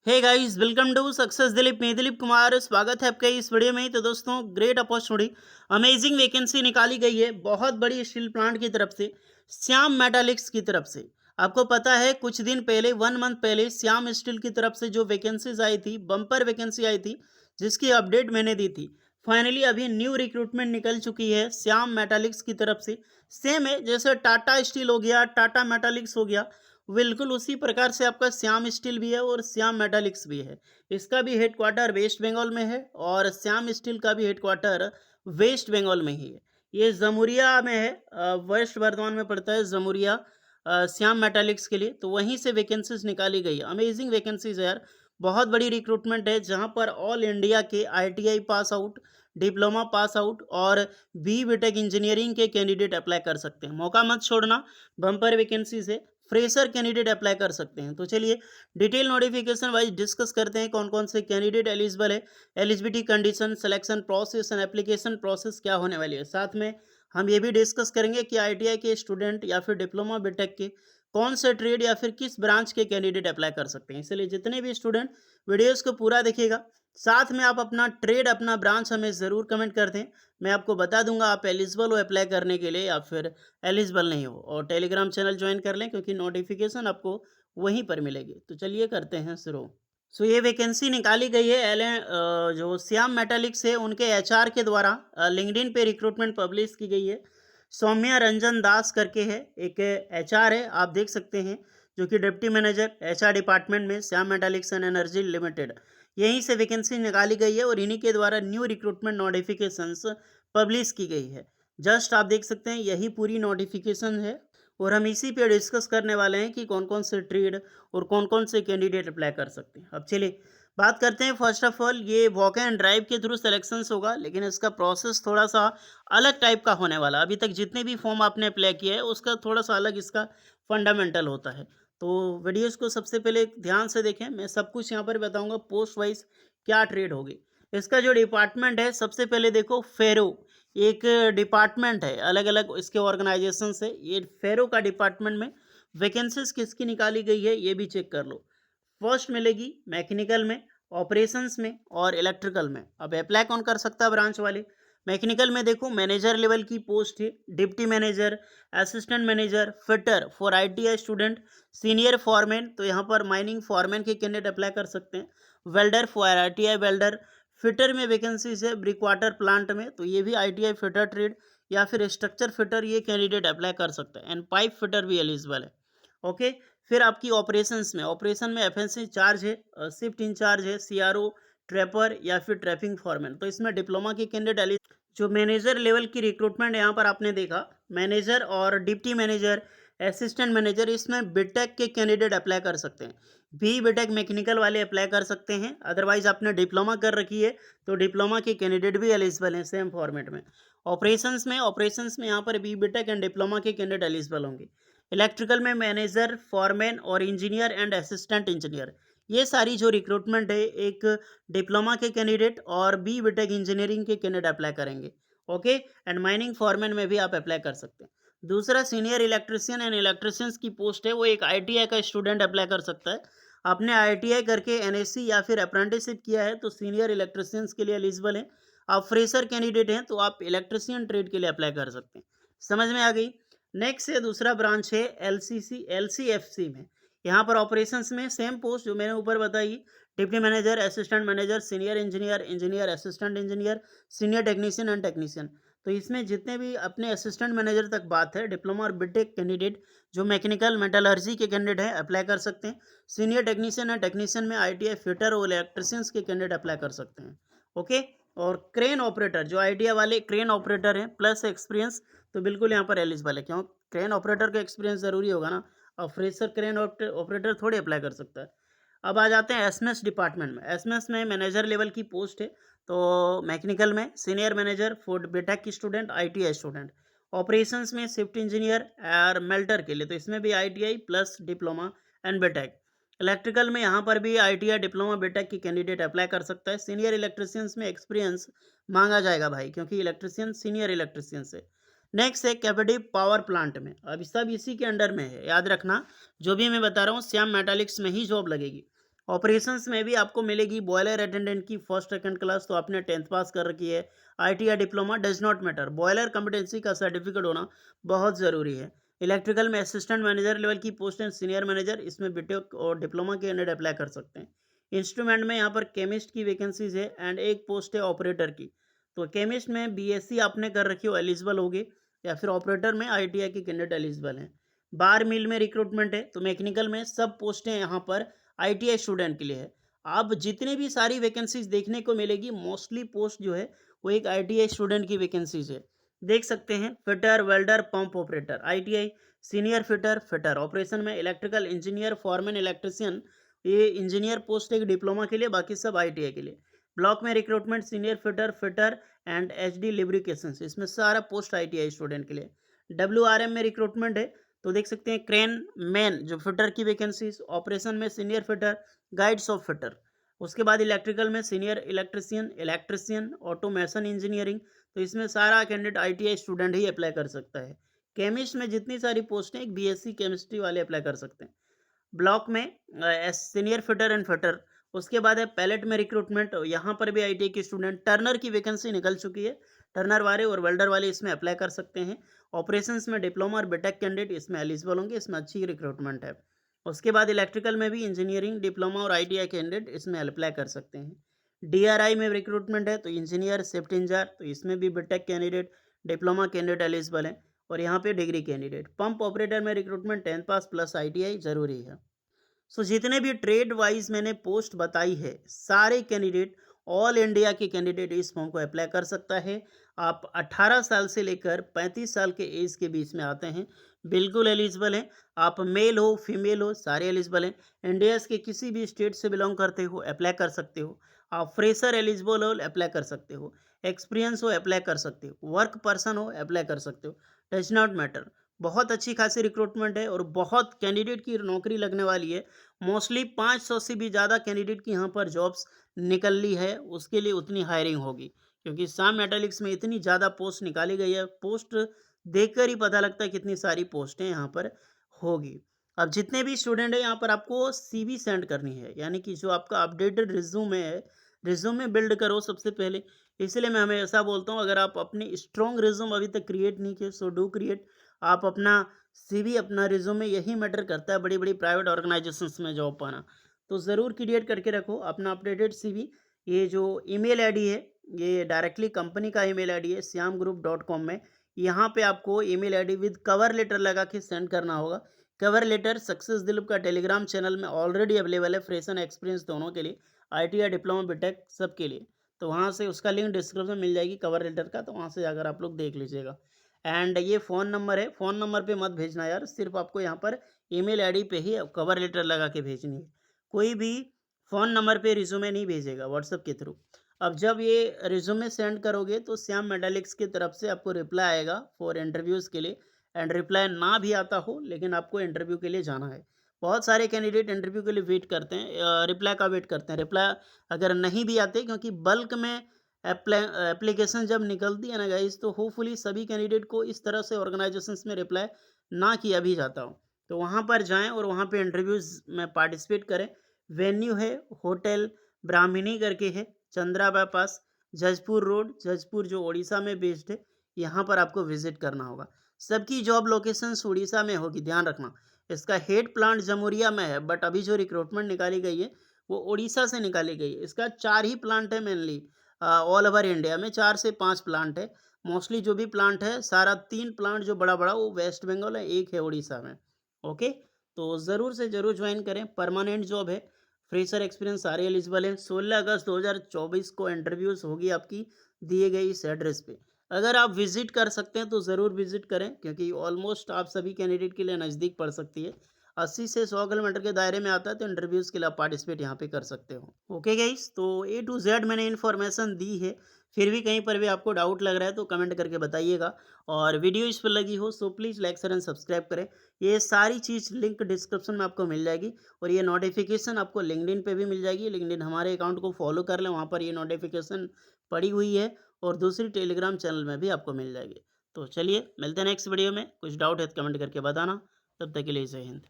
Hey guys, welcome to success Dilip. मैं दिलीप कुमार, स्वागत है आपका इस वीडियो में। तो दोस्तों, ग्रेट अपॉर्चुनिटी, अमेजिंग वैकेंसी निकाली गई है बहुत बड़ी स्टील प्लांट की तरफ से, श्याम मेटालिक्स की तरफ से। आपको पता है कुछ दिन पहले, 1 मंथ पहले, श्याम स्टील की तरफ से जो वैकेंसीज आई थी, बम्पर वैकेंसी आई थी, जिसकी अपडेट मैंने दी थी। फाइनली अभी न्यू रिक्रूटमेंट निकल चुकी है श्याम मेटालिक्स की तरफ से। सेम है जैसे टाटा स्टील हो गया, टाटा मेटालिक्स हो गया, बिल्कुल उसी प्रकार से आपका श्याम स्टील भी है और श्याम मेटालिक्स भी है। इसका भी हेडक्वार्टर वेस्ट बंगाल में है और श्याम स्टील का भी हेडक्वार्टर वेस्ट बंगाल में ही है। ये जमुरिया में है, वेस्ट बर्धमान में पड़ता है जमुरिया, श्याम मेटालिक्स के लिए। तो वहीं से वैकेंसीज निकाली गई है। अमेजिंग वैकेंसीज है यार, बहुत बड़ी रिक्रूटमेंट है जहां पर ऑल इंडिया के ITI pass out, diploma pass out और बीटेक इंजीनियरिंग के कैंडिडेट अप्लाई कर सकते हैं। मौका मत छोड़ना, बम्पर वैकेंसीज है, फ्रेशर कैंडिडेट अप्लाई कर सकते हैं। तो चलिए डिटेल नोटिफिकेशन वाइज डिस्कस करते हैं कौन कौन से कैंडिडेट एलिजिबल है, eligibility condition, selection process and application process क्या होने वाली है। साथ में हम ये भी डिस्कस करेंगे कि आईटीआई के स्टूडेंट या फिर डिप्लोमा बीटेक के कौन से ट्रेड या फिर किस ब्रांच के कैंडिडेट अप्लाई कर सकते हैं। इसलिए जितने भी स्टूडेंट वीडियोस को पूरा देखिएगा, साथ में आप अपना ट्रेड, अपना ब्रांच हमें ज़रूर कमेंट कर दें। मैं आपको बता दूंगा आप एलिजिबल हो अप्लाई करने के लिए या फिर एलिजिबल नहीं हो। और टेलीग्राम चैनल ज्वाइन कर लें क्योंकि नोटिफिकेशन आपको वहीं पर मिलेगी। तो चलिए करते हैं शुरू। सो ये वैकेंसी निकाली गई है जो श्याम मेटालिक्स है उनके एचआर के द्वारा, लिंक्डइन पे रिक्रूटमेंट पब्लिश की गई है। सौम्या रंजन दास करके है, एक एचआर है, आप देख सकते हैं, जो कि डिप्टी मैनेजर एचआर डिपार्टमेंट में Shyam Metalics and Energy Limited, यहीं से वैकेंसी निकाली गई है और इन्हीं के द्वारा न्यू रिक्रूटमेंट नोटिफिकेशंस पब्लिश की गई है। जस्ट आप देख सकते हैं यही पूरी नोटिफिकेशन है और हम इसी पे डिस्कस करने वाले हैं कि कौन कौन से ट्रेड और कौन कौन से कैंडिडेट अप्लाई कर सकते हैं। अब चलिए बात करते हैं। फर्स्ट ऑफ ऑल, ये वॉक एंड ड्राइव के थ्रू सिलेक्शंस होगा, लेकिन इसका प्रोसेस थोड़ा सा अलग टाइप का होने वाला। अभी तक जितने भी फॉर्म आपने अप्लाई किया है उसका थोड़ा सा अलग इसका फंडामेंटल होता है। तो वीडियोस को सबसे पहले ध्यान से देखें, मैं सब कुछ यहाँ पर बताऊंगा पोस्ट वाइज क्या ट्रेड होगी। इसका जो डिपार्टमेंट है, सबसे पहले देखो, फेरो एक डिपार्टमेंट है, अलग अलग इसके ऑर्गेनाइजेशन से। ये फेरो का डिपार्टमेंट में वैकेंसीज किसकी निकाली गई है ये भी चेक कर लो। फर्स्ट मिलेगी मैकेनिकल में, ऑपरेशंस में और इलेक्ट्रिकल में। अब अप्लाई कौन कर सकता है ब्रांच वाले? मैकेनिकल में देखो मैनेजर लेवल की पोस्ट है, deputy manager, assistant manager, fitter for ITI student, senior foreman, तो यहाँ पर माइनिंग फॉरमैन के कैंडिडेट अप्लाई कर सकते हैं। Welder for ITI welder, fitter में वैकेंसीज है ब्रिक वाटर प्लांट में, तो ये भी आईटीआई फिटर ट्रेड या फिर स्ट्रक्चर फिटर, ये कैंडिडेट अप्लाई कर सकते हैं। एंड पाइप फिटर भी एलिजिबल है। ओके। फिर आपकी ऑपरेशंस में, ऑपरेशन में एफएनसी चार्ज है, शिफ्ट इंचार्ज है, सीआरओ, ट्रैपर या फिर ट्रैपिंग फॉरमैन, तो इसमें डिप्लोमा के कैंडिडेट। जो मैनेजर लेवल की रिक्रूटमेंट यहाँ पर आपने देखा, मैनेजर और डिप्टी मैनेजर, असिस्टेंट मैनेजर, इसमें बीटेक के कैंडिडेट अप्लाई कर सकते हैं। बीटेक मैकेनिकल वाले अप्लाई कर सकते हैं, अदरवाइज आपने डिप्लोमा कर रखी है तो डिप्लोमा के कैंडिडेट भी एलिजिबल हैं सेम फॉर्मेट में। ऑपरेशंस में यहाँ पर बीटेक एंड डिप्लोमा के कैंडिडेट एलिजिबल होंगे। इलेक्ट्रिकल में मैनेजर, फॉरमैन और इंजीनियर एंड असिस्टेंट इंजीनियर, ये सारी जो रिक्रूटमेंट है एक डिप्लोमा के कैंडिडेट और बीटेक इंजीनियरिंग के कैंडिडेट अप्लाई करेंगे। ओके। एंड माइनिंग फॉरमैन में भी आप अप्लाई कर सकते हैं। दूसरा सीनियर इलेक्ट्रिशियन एंड इलेक्ट्रिशियंस की पोस्ट है, वो एक आईटीआई का स्टूडेंट अप्लाई कर सकता है। आपने आईटीआई करके एनएससी या फिर अप्रेंटिसशिप किया है तो सीनियर इलेक्ट्रिशियंस के लिए एलिजिबल है। आप फ्रेशर कैंडिडेट हैं तो आप इलेक्ट्रिशियन ट्रेड के लिए अप्लाई कर सकते हैं। समझ में आ गई? नेक्स्ट है दूसरा ब्रांच है एलसीएफसी में। यहाँ पर ऑपरेशंस में सेम पोस्ट जो मैंने ऊपर बताई, deputy manager, assistant manager, senior engineer, engineer assistant engineer, senior technician and technician. तो इसमें जितने भी अपने असिस्टेंट मैनेजर तक बात है, डिप्लोमा और बीटेक कैंडिडेट जो मैकेनिकल मेटलर्जी के कैंडिडेट हैं अप्लाई कर सकते हैं। सीनियर टेक्नीशियन एंड टेक्नीशियन में आईटीआई फिटर और इलेक्ट्रिशियंस के कैंडिडेट अप्लाई कर सकते हैं। ओके। और क्रेन ऑपरेटर, जो आईटीआई वाले क्रेन ऑपरेटर हैं प्लस एक्सपीरियंस, तो बिल्कुल यहाँ पर एलिजिबल है। क्यों? क्रेन ऑपरेटर का एक्सपीरियंस ज़रूरी होगा ना, और फ्रेशर क्रेन ऑपरेटर थोड़ी अप्लाई कर सकता है। अब आ जाते हैं एसएमएस डिपार्टमेंट में। एसएमएस में मैनेजर लेवल की पोस्ट है, तो मैकेनिकल में सीनियर मैनेजर फॉर बीटेक की स्टूडेंट, आईटीआई स्टूडेंट। ऑपरेशंस में शिफ्ट इंजीनियर और मेल्टर के लिए, तो इसमें भी ITI plus diploma and BTech. Electrical में यहाँ पर भी आईटीआई, डिप्लोमा, बीटेक की कैंडिडेट अप्लाई कर सकता है। सीनियर इलेक्ट्रिशियंस में एक्सपीरियंस मांगा जाएगा भाई, क्योंकि इलेक्ट्रिशियन सीनियर इलेक्ट्रिशियन से। नेक्स्ट है कैपेटिव पावर प्लांट में। अब सब इसी के अंडर में है, याद रखना जो भी मैं बता रहा हूँ श्याम मेटालिक्स में ही जॉब लगेगी। ऑपरेशंस में भी आपको मिलेगी बॉयलर अटेंडेंट की फर्स्ट सेकंड क्लास, तो आपने 10th पास कर रखी है, ITI diploma does not matter, boiler competency का सर्टिफिकेट होना बहुत ज़रूरी है। इलेक्ट्रिकल में असिस्टेंट मैनेजर लेवल की पोस्ट एंड सीनियर मैनेजर, इसमें बीटेक और डिप्लोमा के कैंडिडेट अप्लाई कर सकते हैं। इंस्ट्रूमेंट में यहाँ पर केमिस्ट की वैकेंसीज है एंड एक पोस्ट है ऑपरेटर की। तो केमिस्ट में बीएससी आपने कर रखी हो एलिजिबल होगे, या फिर ऑपरेटर में आईटीआई के कैंडिडेट एलिजिबल हैं। बार मिल में रिक्रूटमेंट है, तो मैकेनिकल में सब पोस्टें यहाँ पर आईटीआई स्टूडेंट के लिए है। आप जितने भी सारी वैकेंसीज देखने को मिलेगी, मोस्टली पोस्ट जो है वो एक आईटीआई स्टूडेंट की वैकेंसीज है। देख सकते हैं, fitter, welder, pump operator ITI, senior fitter, fitter operation में, इलेक्ट्रिकल इंजीनियर, फॉरमैन, इलेक्ट्रिशियन, ये इंजीनियर पोस्ट एक डिप्लोमा के लिए, बाकी सब आईटीआई के लिए। ब्लॉक में recruitment senior fitter, fitter and HD lubrication, इसमें सारा पोस्ट आईटीआई स्टूडेंट के लिए। डब्ल्यूआरएम में रिक्रूटमेंट है, तो देख सकते हैं क्रेन मैन जो फिटर की वैकेंसीज, ऑपरेशन में senior fitter, guides of fitter. उसके बाद इलेक्ट्रिकल में senior electrician, electrician, automation engineering, तो इसमें सारा कैंडिडेट आईटीआई स्टूडेंट ही अप्लाई कर सकता है। केमिस्ट में जितनी सारी पोस्ट हैं, एक बीएससी केमिस्ट्री वाले अप्लाई कर सकते हैं। ब्लॉक में सीनियर फिटर एंड फिटर। उसके बाद है पैलेट में रिक्रूटमेंट, यहाँ पर भी आईटीआई के स्टूडेंट, टर्नर की वैकेंसी निकल चुकी है, टर्नर वाले और वेल्डर वाले इसमें अप्लाई कर सकते हैं। ऑपरेशंस में डिप्लोमा और बीटेक कैंडिडेट इसमें एलिजिबल होंगे, इसमें अच्छी रिक्रूटमेंट है। उसके बाद इलेक्ट्रिकल में भी इंजीनियरिंग, डिप्लोमा और आईटीआई कैंडिडेट इसमें अप्लाई कर सकते हैं। डीआरआई में रिक्रूटमेंट है, तो इंजीनियर, शिफ्ट इंचार्ज, तो इसमें भी BTech candidate, diploma candidate eligible है, और यहाँ पे डिग्री कैंडिडेट। पंप ऑपरेटर में recruitment 10th pass plus ITI जरूरी है। सो जितने भी ट्रेड वाइज मैंने पोस्ट बताई है, सारे कैंडिडेट, ऑल इंडिया के कैंडिडेट इस फॉर्म को अप्लाई कर सकता है। आप 18 साल से लेकर 35 साल के एज के बीच में आते हैं, बिल्कुल एलिजिबल हैं। आप मेल हो फीमेल हो, सारे एलिजिबल हैं। इंडिया के किसी भी स्टेट से बिलोंग करते हो, अप्लाई कर सकते हो। आप फ्रेशर एलिजिबल हो, अप्लाई कर सकते हो। एक्सपीरियंस हो, अप्लाई कर सकते हो। वर्क पर्सन हो, अप्लाई कर सकते हो। Does not matter. बहुत अच्छी खासी रिक्रूटमेंट है और बहुत कैंडिडेट की नौकरी लगने वाली है। मोस्टली 500 से भी ज़्यादा कैंडिडेट की यहाँ पर जॉब्स निकल ली है, उसके लिए उतनी हायरिंग होगी, क्योंकि श्याम मेटालिक्स में इतनी ज़्यादा पोस्ट निकाली गई है। पोस्ट देखकर ही पता लगता है कितनी सारी पोस्टें यहाँ पर होगी। अब जितने भी स्टूडेंट हैं, यहाँ पर आपको सीवी सेंड करनी है, यानी कि जो आपका अपडेटेड रिज्यूमे है, रिज्यूमे बिल्ड करो सबसे पहले। इसलिए मैं हमेशा बोलता हूँ, अगर आप अपनी स्ट्रॉन्ग रिज्यूम अभी तक क्रिएट नहीं किए, सो डू क्रिएट। आप अपना सीवी, अपना रिज्यूमे, यही मैटर करता है बड़ी बड़ी प्राइवेट ऑर्गेनाइजेशंस में जॉब पाना। तो ज़रूर क्रिएट करके रखो अपना अपडेटेड सीवी। ये जो ईमेल आईडी है, ये डायरेक्टली कंपनी का ईमेल आईडी है shyamgroup.com में। यहाँ पे आपको email ID with cover letter लगा के सेंड करना होगा। कवर लेटर सक्सेस दिलीप का टेलीग्राम चैनल में ऑलरेडी अवेलेबल है, फ्रेश एंड एक्सपीरियंस दोनों के लिए, आईटीआई डिप्लोमा बीटेक सबके लिए। तो वहाँ से उसका लिंक डिस्क्रिप्शन में मिल जाएगी कवर लेटर का, तो वहाँ से जाकर आप लोग देख लीजिएगा। एंड ये फ़ोन नंबर है, फ़ोन नंबर पे मत भेजना यार, सिर्फ आपको यहाँ पर ईमेल आईडी पे ही कवर लेटर लगा के भेजनी है। कोई भी फ़ोन नंबर पे रिज्यूमे नहीं भेजेगा व्हाट्सएप के थ्रू। अब जब ये रिज्यूमे सेंड करोगे, तो श्याम मेटालिक्स की तरफ से आपको रिप्लाई आएगा फॉर इंटरव्यूज़ के लिए। एंड रिप्लाई ना भी आता हो, लेकिन आपको इंटरव्यू के लिए जाना है। बहुत सारे कैंडिडेट इंटरव्यू के लिए वेट करते हैं, रिप्लाई का वेट करते हैं। रिप्लाई अगर नहीं भी आते, क्योंकि बल्क में एप्लीकेशन जब निकलती है ना गाइस, तो होपफुली सभी कैंडिडेट को इस तरह से ऑर्गेनाइजेशंस में रिप्लाई ना किया भी जाता हो। तो वहाँ पर जाएं और वहाँ पे इंटरव्यूज़ में पार्टिसिपेट करें। वेन्यू है होटल ब्राह्मणी करके है, चंद्रा बाईपास, जजपुर रोड, जजपुर जो उड़ीसा में बेस्ड है। यहाँ पर आपको विजिट करना होगा। सबकी जॉब लोकेशंस उड़ीसा में होगी, ध्यान रखना। इसका हेड प्लांट जमुरिया में है, बट अभी जो रिक्रूटमेंट निकाली गई है वो उड़ीसा से निकाली गई है। इसका 4 ही प्लांट है मेनली, ऑल ओवर इंडिया में 4 से 5 प्लांट है। मोस्टली जो भी प्लांट है, सारा 3 प्लांट जो बड़ा-बड़ा वो वेस्ट बंगाल है, 1 है उड़ीसा में। ओके, तो ज़रूर से ज़रूर ज्वाइन करें, परमानेंट जॉब है, फ्रेशर एक्सपीरियंस सारे एलिजिबल हैं। 16 अगस्त 2024 को इंटरव्यूज़ होगी आपकी दिए गए इस एड्रेस पे। अगर आप विज़िट कर सकते हैं तो ज़रूर विज़िट करें, क्योंकि ऑलमोस्ट आप सभी कैंडिडेट के लिए नज़दीक पड़ सकती है। 80 से 100 किलोमीटर के दायरे में आता है, तो इंटरव्यूज़ के लिए आप पार्टिसिपेट यहाँ पे कर सकते हो। ओके गाइस, तो ए टू जेड मैंने इन्फॉर्मेशन दी है। फिर भी कहीं पर भी आपको डाउट लग रहा है तो कमेंट करके बताइएगा, और वीडियो इस पर लगी हो so please like share and subscribe करें। ये सारी चीज़ लिंक डिस्क्रिप्शन में आपको मिल जाएगी, और ये नोटिफिकेशन आपको लिंक्डइन पे भी मिल जाएगी। लिंक्डइन हमारे अकाउंट को फॉलो कर लें, वहाँ पर ये नोटिफिकेशन पड़ी हुई है, और दूसरी टेलीग्राम चैनल में भी आपको मिल जाएगी। तो चलिए मिलते हैं नेक्स्ट वीडियो में। कुछ डाउट है तो कमेंट करके बताना। तब तक के लिए जय हिंद।